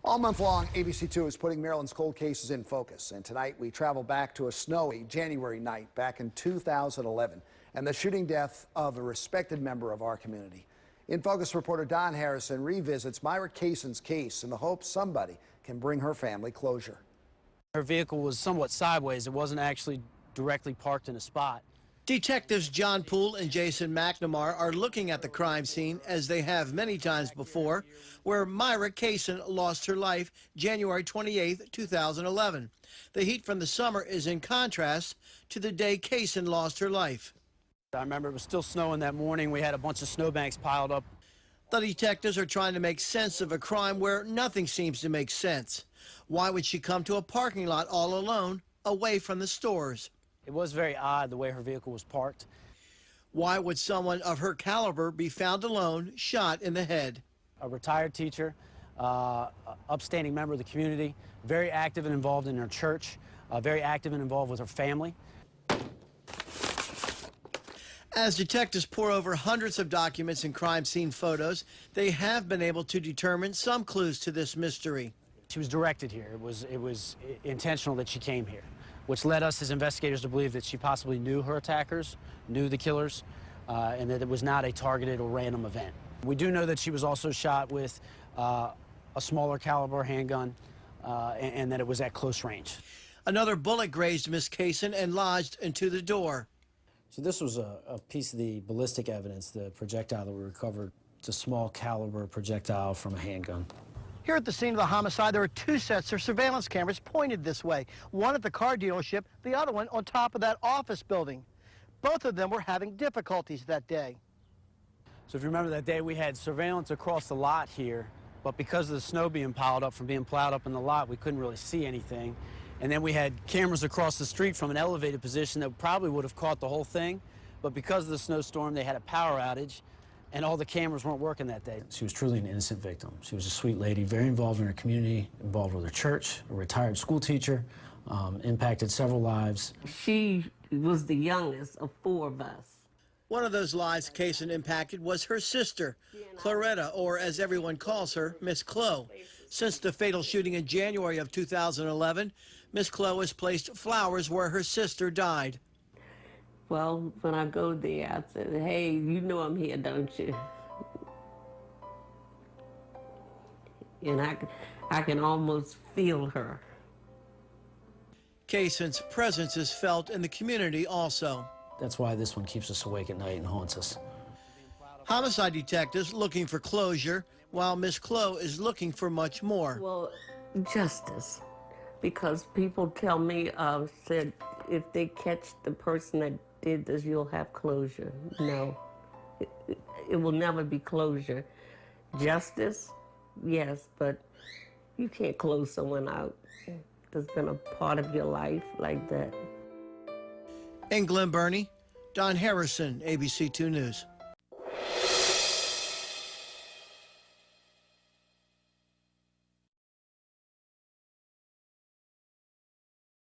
All month long, ABC2 is putting Maryland's cold cases in focus. And tonight, we travel back to a snowy January night back in 2011 and the shooting death of a respected member of our community. In Focus reporter Don Harrison revisits Myra Kaysen's case in the hope somebody can bring her family closure. Her vehicle was somewhat sideways. It wasn't actually directly parked in a spot. Detectives John Poole and Jason McNamara are looking at the crime scene, as they have many times before, where Myra Kaysen lost her life January 28, 2011. The heat from the summer is in contrast to the day Kaysen lost her life. I remember it was still snowing that morning. We had a bunch of snowbanks piled up. The detectives are trying to make sense of a crime where nothing seems to make sense. Why would she come to a parking lot all alone, away from the stores? It was very odd the way her vehicle was parked. Why would someone of her caliber be found alone, shot in the head? A retired teacher, upstanding member of the community, very active and involved in her church, very active and involved with her family. As detectives pore over hundreds of documents and crime scene photos, they have been able to determine some clues to this mystery. She was directed here. It was intentional that she came here, which led us as investigators to believe that she possibly knew her attackers, knew the killers, and that it was not a targeted or random event. We do know that she was also shot with a smaller caliber handgun and that it was at close range. Another bullet grazed Miss Kaysen and lodged into the door. So this was a piece of the ballistic evidence, the projectile that we recovered. It's a small caliber projectile from a handgun. Here at the scene of the homicide, there are two sets of surveillance cameras pointed this way. One at the car dealership, the other one on top of that office building. Both of them were having difficulties that day. So if you remember that day, we had surveillance across the lot here, but because of the snow being piled up from being plowed up in the lot, we couldn't really see anything. And then we had cameras across the street from an elevated position that probably would have caught the whole thing, but because of the snowstorm, they had a power outage, and all the cameras weren't working that day. She was truly an innocent victim. She was a sweet lady, very involved in her community, involved with her church, a retired school teacher, impacted several lives. She was the youngest of four of us. One of those lives Kaysen impacted was her sister, Claretta, or as everyone calls her, Miss Chloe. Since the fatal shooting in January of 2011, Miss Chloe has placed flowers where her sister died. Well, when I go there, I said, hey, you know I'm here, don't you? And I can almost feel her. Kaysen's presence is felt in the community also. That's why this one keeps us awake at night and haunts us. Homicide detectives looking for closure, while Miss Chloe is looking for much more. Well, justice. Because people tell me, said, if they catch the person that did this, you'll have closure. No, it will never be closure. Justice, yes, but you can't close someone out that's been a part of your life like that. In Glen Burnie, Don Harrison, ABC2 News.